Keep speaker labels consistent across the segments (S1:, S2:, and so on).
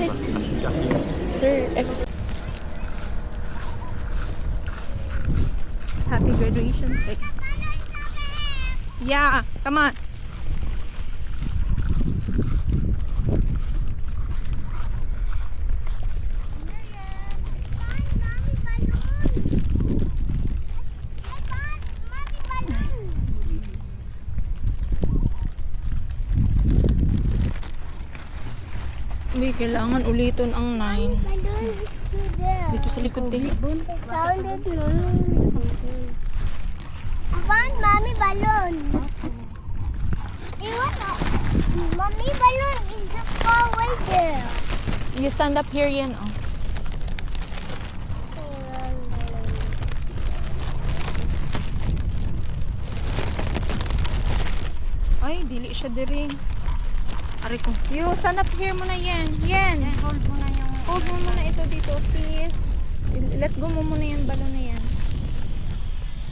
S1: is Sir X. Happy graduation day. Yeah, come on. Hindi, kailangan ulitin ang 9. Dito sa likod din.
S2: Sounded Mommy balloon. Mommy balloon is just far away there.
S1: You stand up here yan, oh. Ay, dili siya diri. Ari ko. You stand up here muna yan. Yan.
S2: Hold mo na yung...
S1: Hold mo muna ito dito, please. Let go mo muna yung balon na yan.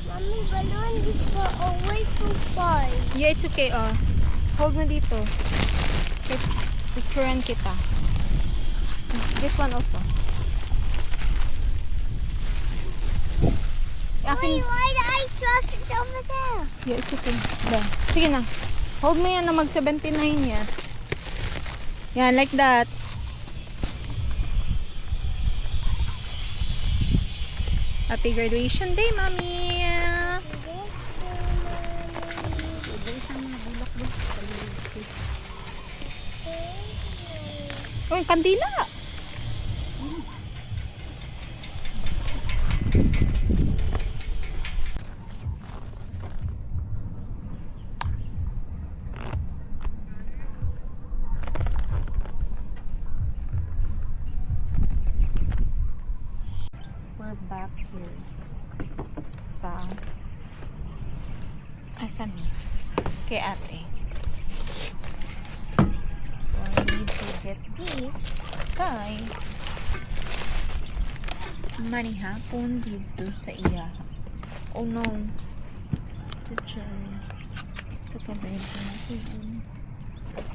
S2: Mommy balloon is far away so far.
S1: Yeah, it's okay, oh. Hold mo dito. Picturean kita. This one also.
S2: Wait, why the eye trust is over there?
S1: Yeah, it's okay. There. Sige na. Hold mo yan na mag-79 yan. Yan, like that. Happy graduation day, Mommy! Uy, kandila! We're back here sa asan ni? Kay ate. So I need to get this kay manihapon dito sa iya. Oh no. Sa kabay ko natin.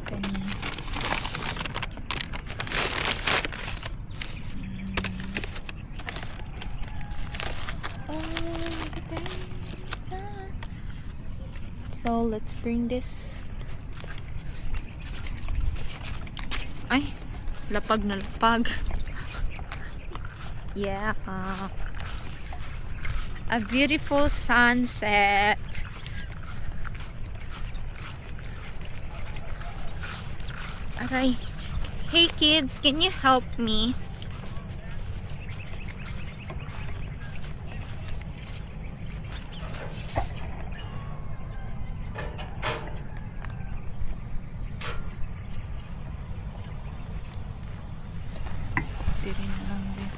S1: Kani. So let's bring this. Ay, lapag na lapag. Yeah. A beautiful sunset. Aray. Hey kids, can you help me? Diri na lang din.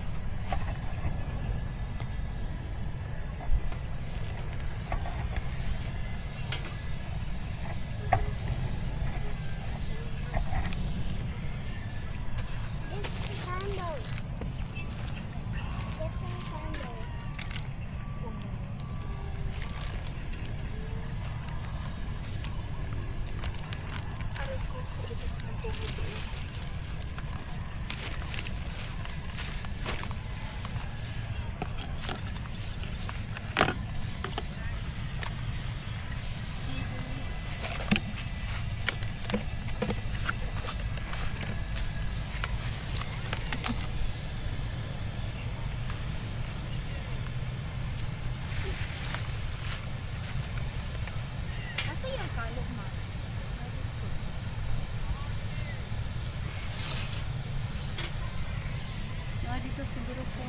S1: Dito siguro po.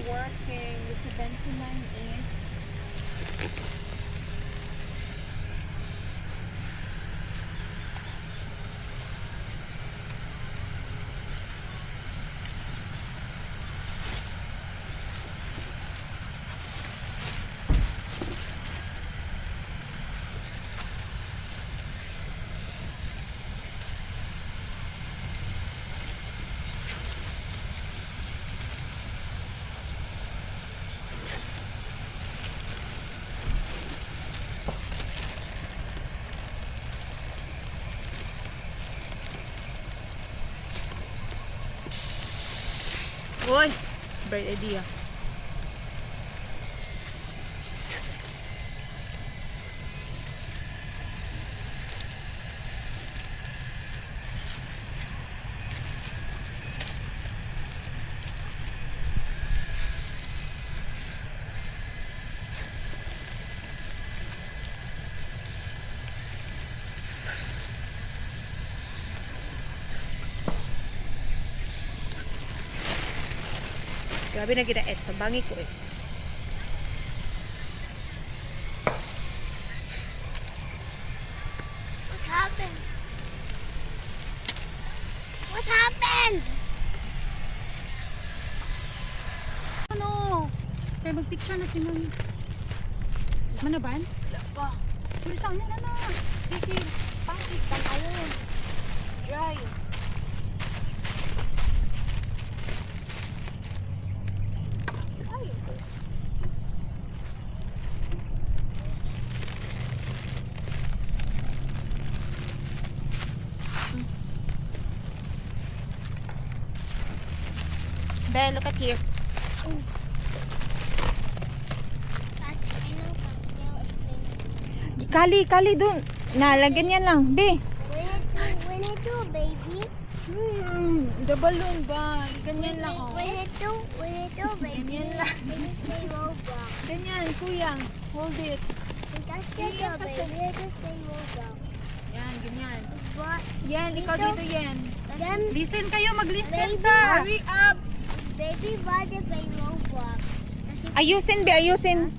S1: working. The 79 is... Uy! Bright idea. Grabe na ginaet. Pabangi ko eh.
S2: What happened? What happened?
S3: Ano? Kaya mag-picture na si Mami. Manaban?
S2: Wala pa.
S3: Tulisan na na.
S2: Kasi, pangit lang ayun. Dry.
S1: Belle, look at here. Kali dun. Nalagyan yan lang. Be.
S2: When I do, baby.
S1: The balloon ba? Ganyan lang oh.
S2: When I do, baby.
S1: Ganyan lang.
S2: When you say Roblox.
S1: Ganyan, kuya. Hold it.
S2: That's it,
S1: Yeah,
S2: baby.
S1: kasi-
S2: When you say Roblox.
S1: Yan, ganyan.
S2: But
S1: Yan, ikaw dito yan.
S2: then,
S3: Listen kayo, mag-listen
S2: Baby,
S3: sa.
S1: Hurry up!
S2: baby, why they play Roblox?
S1: Ayusin, be. Ayusin.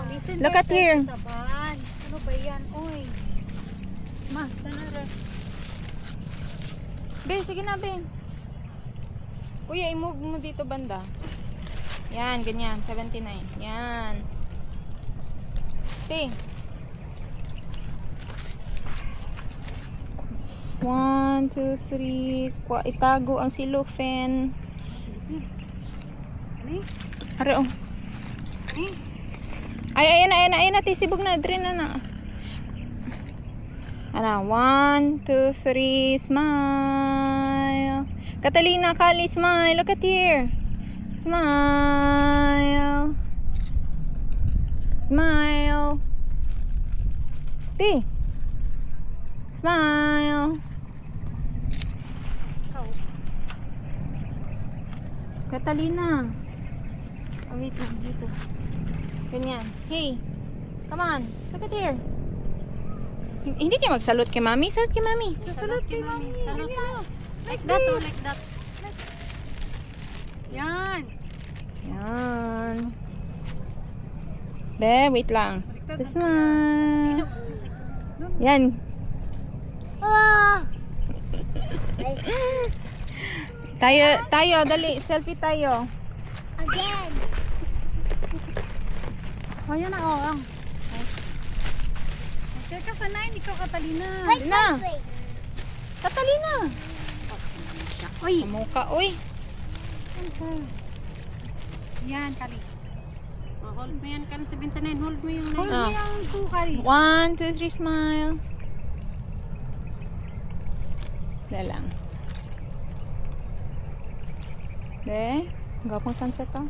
S3: Listen
S1: Look
S3: kayo,
S1: at here.
S3: tayo taban. Ano ba yan? Uy. Ma, tanara.
S1: Be, sige na, be. Kuya, i-move mo dito banda. Yan, ganyan. 79. Yan. Te. 1, 2, 3. Itago ang silofin.
S3: Ano?
S1: Are, oh. Ay, ayan na. Tisibog na. Dre na na. Ano, 1, 2, 3. Smile. Catalina, Kali, smile. Look at here. Smile. Smile. Te. Smile. Catalina. Oh, wait lang. Dito. Ganyan. Hey. Come on. Look at here. Hindi kayo magsalot kay mami. Salot kay mami.
S3: Salot kay Mami. Salot. Like that, oh, like that. Yan.
S1: Yan. Be, wait lang. Smile. Yan.
S2: Oh!
S1: Tayo, dali. Selfie tayo.
S2: Again.
S3: Oh, yan na, oh. Okay ka sa 9, ikaw Catalina.
S2: Wait,
S1: Na.
S2: wait.
S1: Catalina.
S3: Uy.
S1: Kamuka, uy.
S3: Yan, Kali. Oh, hold mo yan, Kali 79. Hold mo yung 9. Hold
S1: Ah.
S3: mo yung 2, Kali.
S1: 1, 2, 3, smile. Dali lang. De, gapang sunset to.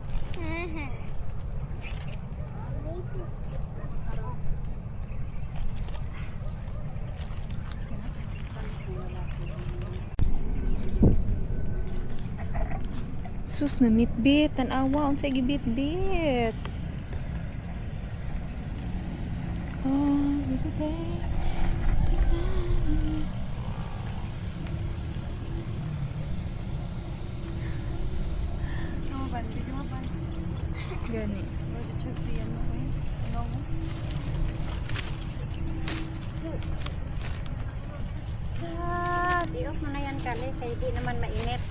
S1: Sus na mitbit, tanawa unsa gibit-bit. Oh, bibit.
S3: Oh, ban, video mo ban.
S1: Gani.
S3: I-off mo na yan, Kali, kaya di naman mainit.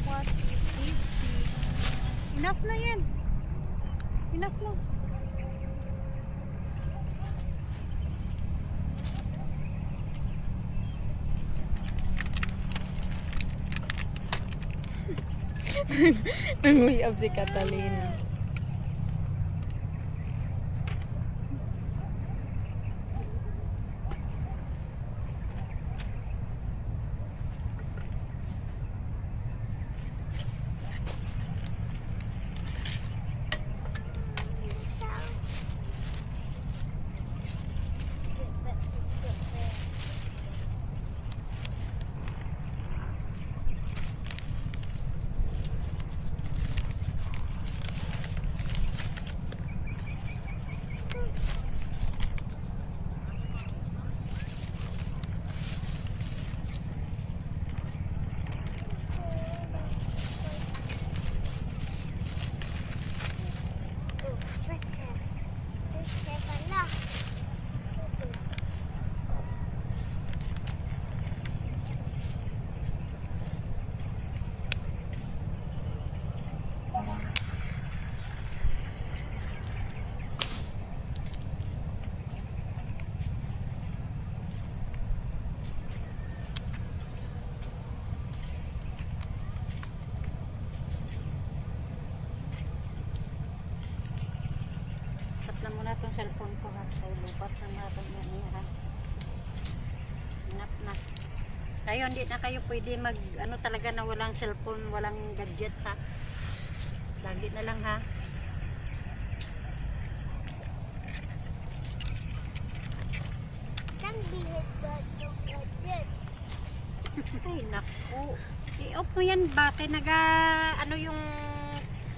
S3: What is this? Enough na yan. Enough na.
S1: Nanguyab si Catalina.
S3: Tatla mo na itong cellphone ko, ha. Kaya lupat na natin yan, ha. Enough na. Kayo, hindi na kayo pwede mag, ano talaga na walang cellphone, walang gadgets, ha. Lagi na lang, ha.
S2: Can be hit but don't legit.
S3: Ay, naku. I-off mo yan ba? Kaya ano yung...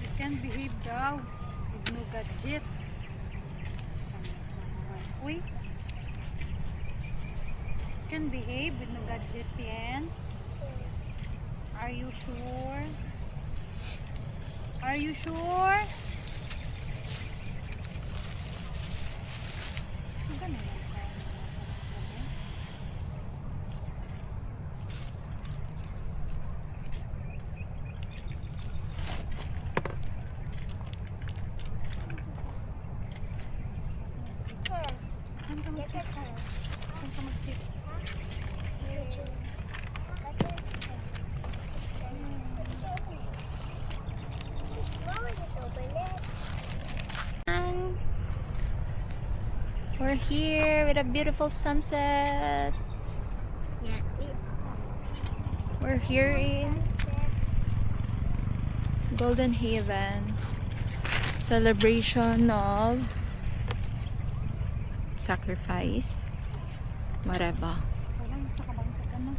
S4: You can behave daw with no gadgets. Uy. You can behave with no gadgets yan. Are you sure? Are you sure? Suga na yan tayo ng nasa sabi. Saan ka mag-sit? Saan ka mag-sit?
S1: We're here with a beautiful sunset.
S2: Yeah,
S1: We're here in Golden Haven. Celebration of sacrifice. Whatever.
S4: Walang sa kabangka ka na.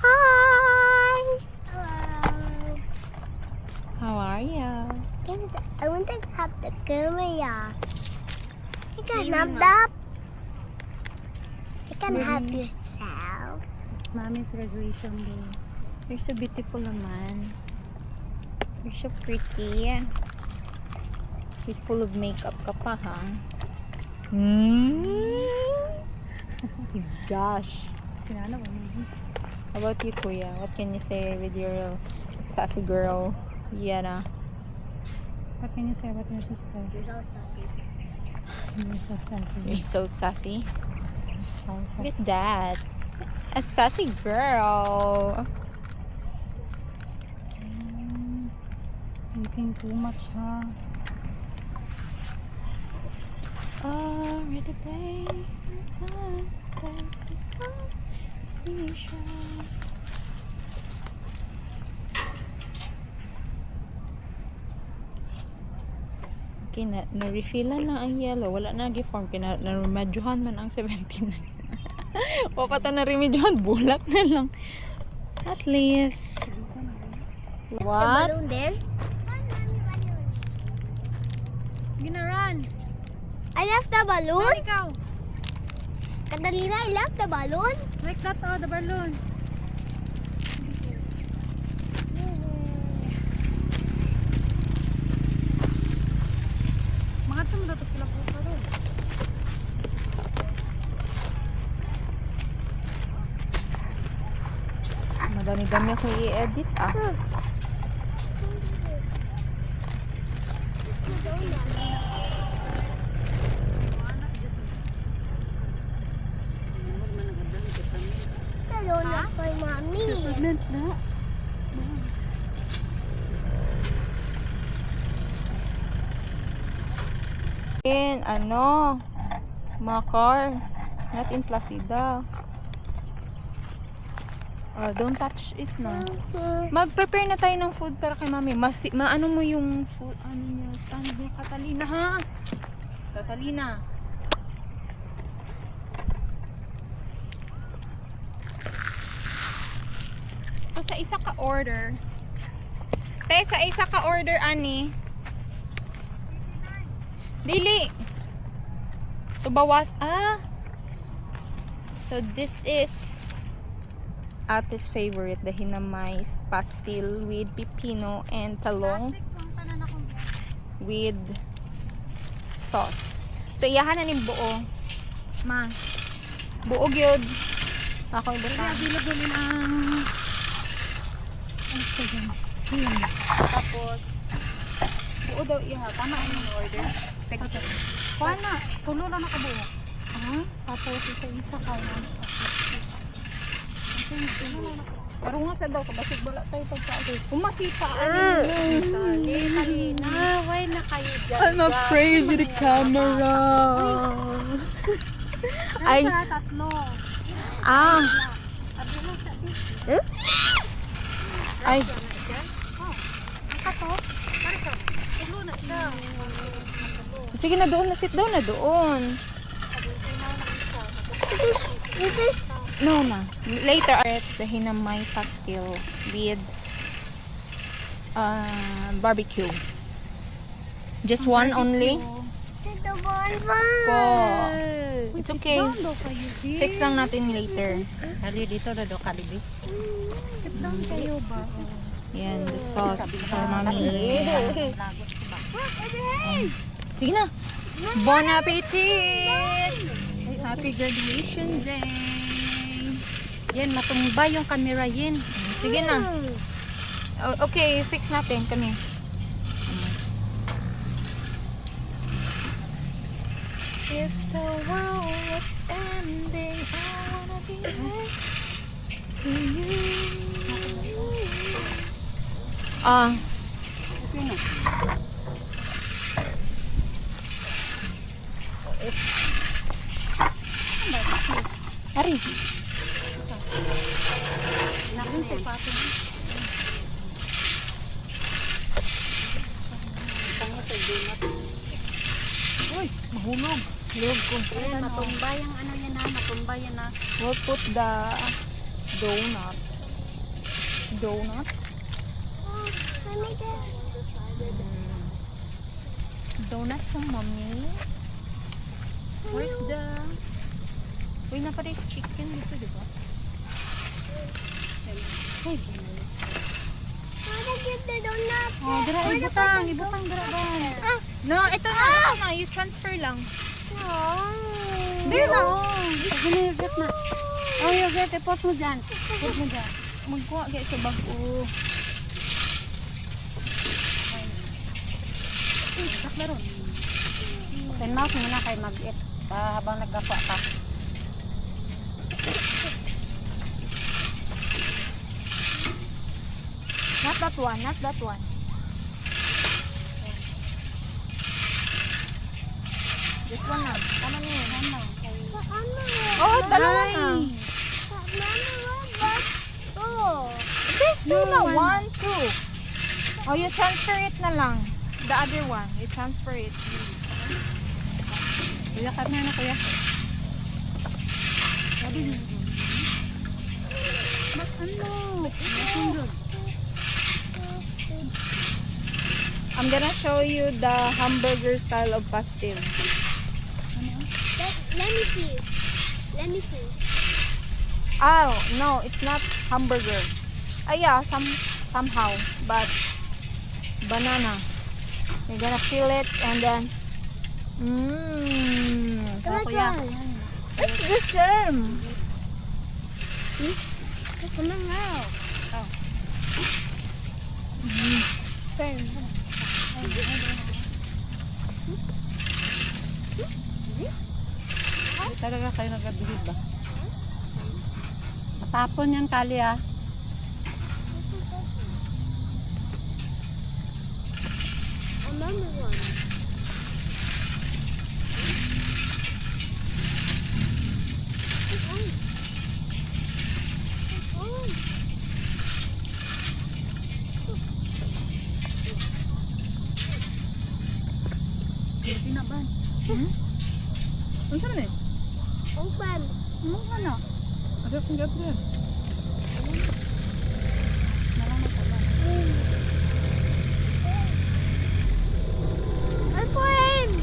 S1: Hi!
S2: hello.
S1: How are you?
S2: I want to have the camera. You can have that. You can have yourself.
S4: It's Mommy's graduation day.
S1: You're so beautiful naman. You're so pretty. You're full of makeup ka pa, ha? Gosh.
S4: Kinala ko na.
S1: How about you, Kuya? What can you say with your sassy girl, Yana?
S4: What can you say about your sister? You're so sassy.
S1: You're so sassy.
S4: so sassy.
S1: Who's that? A sassy girl.
S4: Eating too much, huh?
S1: Already playing time. Okay, na-refillan na ang yellow. Wala na gi-form. Na-remedyohan man ang 17. O pa ito na-remedyohan. Bulak na lang. At least. What?
S2: Balloon there.
S4: Ginaran!
S2: I left the balloon.
S4: Ikaw!
S2: Catalina, I left the balloon.
S4: Like that, oh, the balloon.
S1: Dami-dami akong i-edit ah.
S2: Donut for mommy.
S4: Pregnant na.
S1: In ano, Makar, not in Placida. Oh, don't touch it na. Mag-prepare na tayo ng food para kay mami. Maano mo yung food, ano niya, Catalina ha? Catalina. So, sa isa ka order. Sa isa ka order, ani. Dili. So, bawas. So, this is Ate's favorite, the hinamais pastil with pipino and talong with sauce. So, iyahan na ni buo. Ma. Buo gyud. Ako ibutang.
S4: Available ang...
S1: Tapos, buo daw iyaha. Tama ang yung order. Teka sa.
S4: Kuha na. Tulo lang nakabuo.
S1: Tapos, isa-isa ka na. Pero nga sa daw, kabasig wala tayo pagkain. Kumasipa.
S3: Talina, why na kayo dyan?
S1: I'm afraid with the camera. Ay.
S4: Nasa tatlo.
S1: Ay.
S4: Nakato? Parito. Tulo na siya.
S1: Sige na doon. Sit down na doon.
S2: This is
S1: No na. Later, the hinamay pastil with barbecue. Just one only.
S2: the bonfire.
S1: Po. It's okay.
S4: Down daw kayo, babe.
S1: Fix lang natin later.
S3: Hali dito na do kalibi.
S4: Sit down kayo ba?
S1: Yan, the sauce for mommy. Sige na. Bon appetit! Happy graduation day!
S3: Yan, matumba yung camera yan.
S1: Sige na. Okay, fix natin kami. If the world was ending, I wanna be next to you.
S3: Okay na.
S1: Ari.
S3: Nakun sa pato. Tango sa donut.
S1: Uy, mahulog. Hulog ko.
S3: Yan, matumba yung ano yan na, matumba yan na.
S1: We'll put the donut. Donut?
S2: Oh, let me get.
S1: Donut from mommy. Where's the... Uy, napalit chicken dito, diba? Uy,
S2: How to get the donut?
S1: oh, dira, ibutang, dira ba? No, ito na, you transfer lang.
S2: No.
S1: Dira na, oh.
S3: Pag yogurt na. Oh, yogurt, ipot mo dyan. Ipot mo dyan.
S1: Magkuha kayo sa bago.
S3: Sakla ron. Open mouth muna kayo mag-eat. Habang nagkakwa ka.
S1: Not that one, not that one. This one na. Tama niyo yun. Tama. Oh, dalawa na. This two na. One, two. Oh, you transfer it na lang. The other one. You transfer it.
S3: Kuya, cut na kuya.
S1: I'm gonna show you the hamburger style of pastil.
S2: Let me see. Let me see.
S1: Oh, no, it's not hamburger. Yeah, somehow, but banana. You're gonna peel it and then
S2: Kuya.
S1: It's the same.
S2: Come on now.
S4: Oh.
S2: Friend.
S3: Hindi talaga kayo nagabihid ba? Matapon yan, Kali ah.
S2: Another one.
S4: Hindi na ba?
S1: Ano sa man eh?
S2: Open.
S4: Ano?
S1: Ada akong Gabriel.
S4: Marami pa ba?
S2: My friend.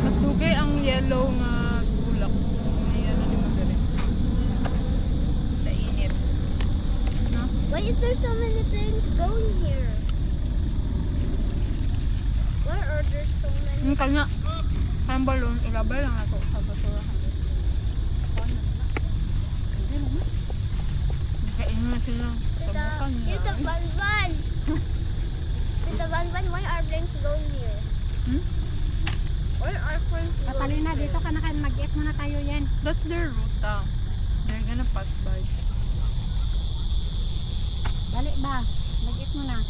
S1: Mas dugay ang yellow nga bulak. Ayan na ni Magaling. Sa init. No?
S2: Why is there so many things going here? Why are there so many?
S1: Yung kanya, kayang balon, ilabay lang ako sa basurahan. Kainin na sila sa bukan niya.
S2: It's a Banban. It's a Banban. Why are things going here?
S1: Hmm?
S2: Why are things going
S3: Katalina,
S2: here?
S3: dito ka na kayo. Mag-eat muna tayo yan.
S1: That's their route. They're gonna pass by.
S3: Dali ba? Mag-eat muna.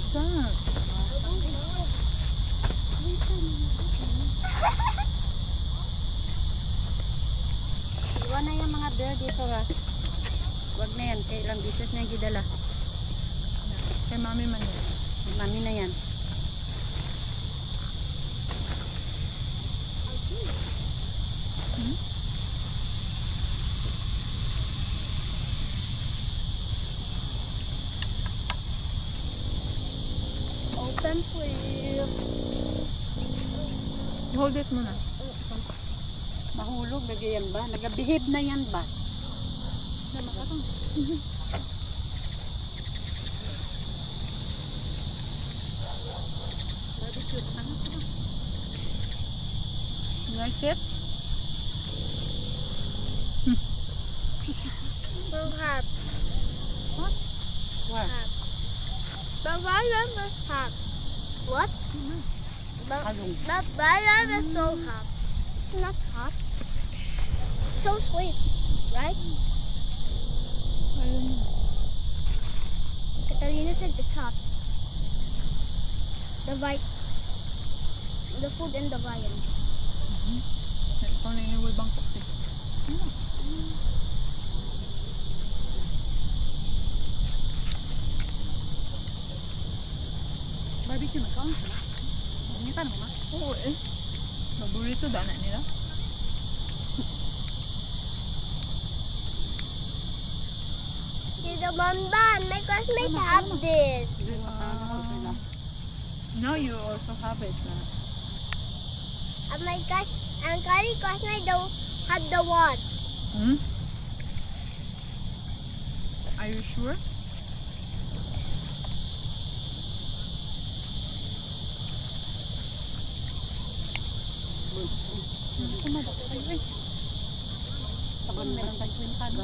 S1: Stop.
S3: Iwan na yung mga bear dito ha. Huwag na yan. Kaya ilang bisis na yung gidala.
S1: Kay mami man yan.
S3: Mami na yan.
S2: Open, please.
S1: Hold it muna.
S3: Mahulog. Lagi yan ba? Nagabihib na yan ba?
S1: Like it?
S2: Don't have.
S3: What?
S2: The lion is hot. What?
S3: Halong.
S2: The lion is so hot. It's not hot. So sweet, right? Catalina said it's hot. The food in the lion.
S1: Ikaw na iniwal bangkok eh.
S4: Barbecue na ka? Bumita na ma?
S1: Oo eh. Paborito dana nila.
S2: The Banban, my classmates have this.
S1: Now you also have it na.
S2: And my gosh, and Kari classmates don't have the watch.
S1: Hmm? Are you sure?
S3: Sabon meron tayong kwintado.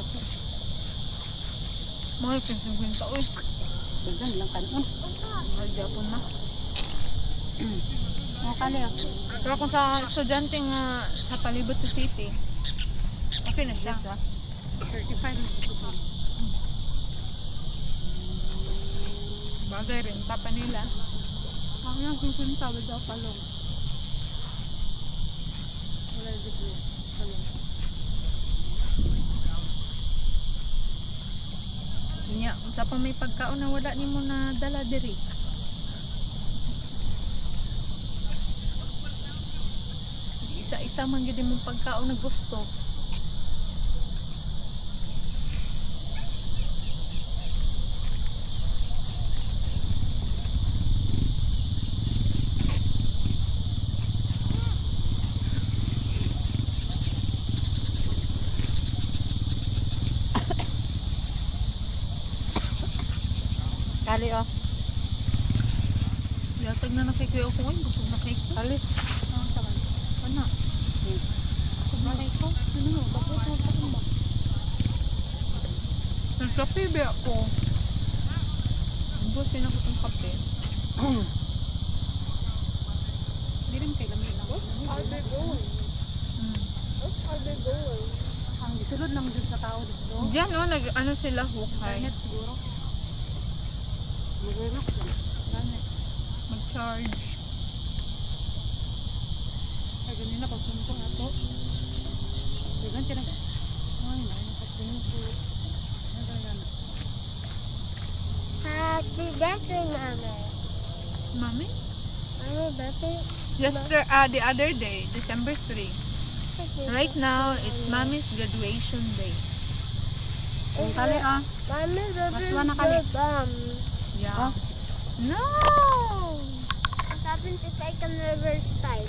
S1: Mga kinsin-kwinta eh.
S3: Dagan lang kanon.
S1: Mga Japon na.
S3: Mga Kali ah.
S1: Pero kung sa estudyante nga sa palibot sa city, okay na siya.
S3: 35 na dito pa.
S1: Bagay rin, tapa nila.
S4: Ako yung kukunsa daw palong. Wala dito. Palong.
S1: Nya, sa pa may pagkaon na wala nimo na dala diri. Isa-isa man gid imong pagkaon na gusto.
S3: Ali oh.
S1: Yatag na kay Kuya Okong. Ay, busog na kay ko.
S3: Ali.
S4: Ang taman.
S1: Ano?
S4: Kumalay ko. Ano? Bakit mo pa ba?
S1: Nagkape ba ako? Bus, sinakot ang kape.
S4: Hindi rin kay lamig lang. Ang gisulod lang dun sa tao dito.
S1: Diyan, oh, ano sila, hukay.
S4: Internet siguro.
S3: Mag-relax lang.
S4: Ganit.
S1: Mag-charge.
S4: Ay, ganun na pagpunto na to. Ay, ganun tinag... Ay, pagpunto.
S2: Happy birthday, Mama.
S1: Mami?
S2: Happy birthday.
S1: The other day, December 3. Right now, it's Mommy's graduation day.
S3: Ang kali ah.
S2: Mommy, baby,
S3: Mas na kali.
S2: bum.
S1: Yeah. No!
S2: What happens if I can reverse time?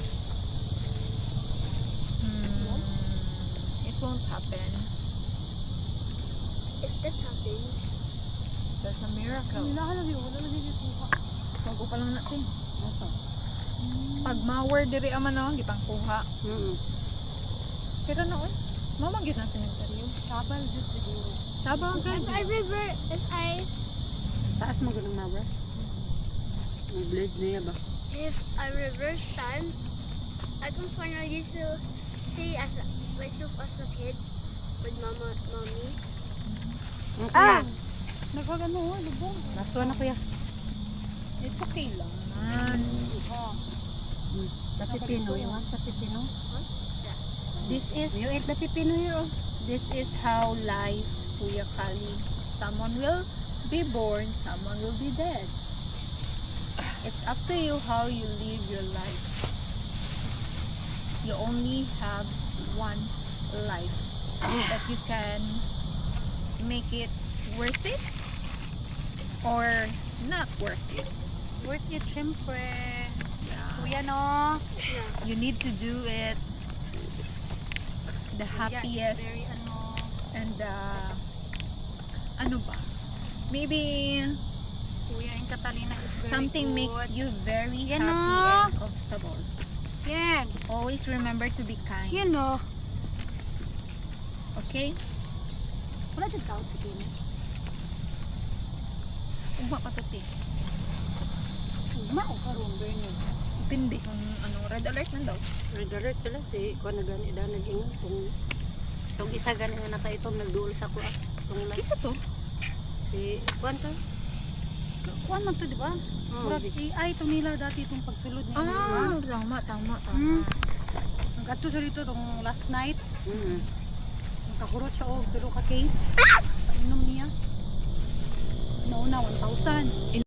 S1: It won't happen.
S2: If that happens,
S1: That's a miracle.
S4: Wala lagi dito.
S1: Bago pa lang natin.
S3: Ito.
S1: Pag ma-word diri aman no, gipang kuha. Pero noon, mamang gyud na cemetery.
S4: Sabal dito siguro.
S1: Sabang ka.
S3: Taas mo ganun mabra. Ang blade niya ba?
S2: if I reverse time, I can finally see myself as a kid with mommy.
S3: Ah!
S4: Nagkagano, lubong.
S3: Last one na kuya.
S1: It's okay lang man.
S3: The pipino. Yung sa pipino.
S1: This is
S3: You eat the pipino here oh.
S1: This is how life, Kuya Kali. Someone will be born, someone will be dead. It's up to you how you live your life. You only have one life. That you can make it worth it or not worth it.
S4: Worth it, syempre.
S1: Yeah.
S4: Kuya, no?
S1: You need to do it the
S4: Kuya is
S1: happiest
S4: very,
S1: and ano ba? Maybe
S4: Kuya and Catalina is very
S1: something
S4: good.
S1: makes you very
S4: Yan
S1: happy
S4: na.
S1: and comfortable.
S4: Yan.
S1: Always remember to be kind.
S4: Yan, no?
S1: Okay?
S4: Wala dyan count sa kanya.
S1: Ugma pa to ti.
S4: Ugma o karoon, Bernard.
S1: Pindi. Kung ano, red alert na daw.
S3: Red alert sila si kuha na gani da nag-ingon kung itong isa gani nga nakaitom nagduol sa kuha. Itong light.
S1: Isa to?
S3: Si kuha to.
S4: Kuwan man to, di ba? Murag AI ito nila dati itong pagsulod niya.
S1: Tama.
S4: Ang gato siya dito itong last night.
S3: Mm.
S4: Nakahurot siya og pero ka case. Painom niya. Nauna 1,000.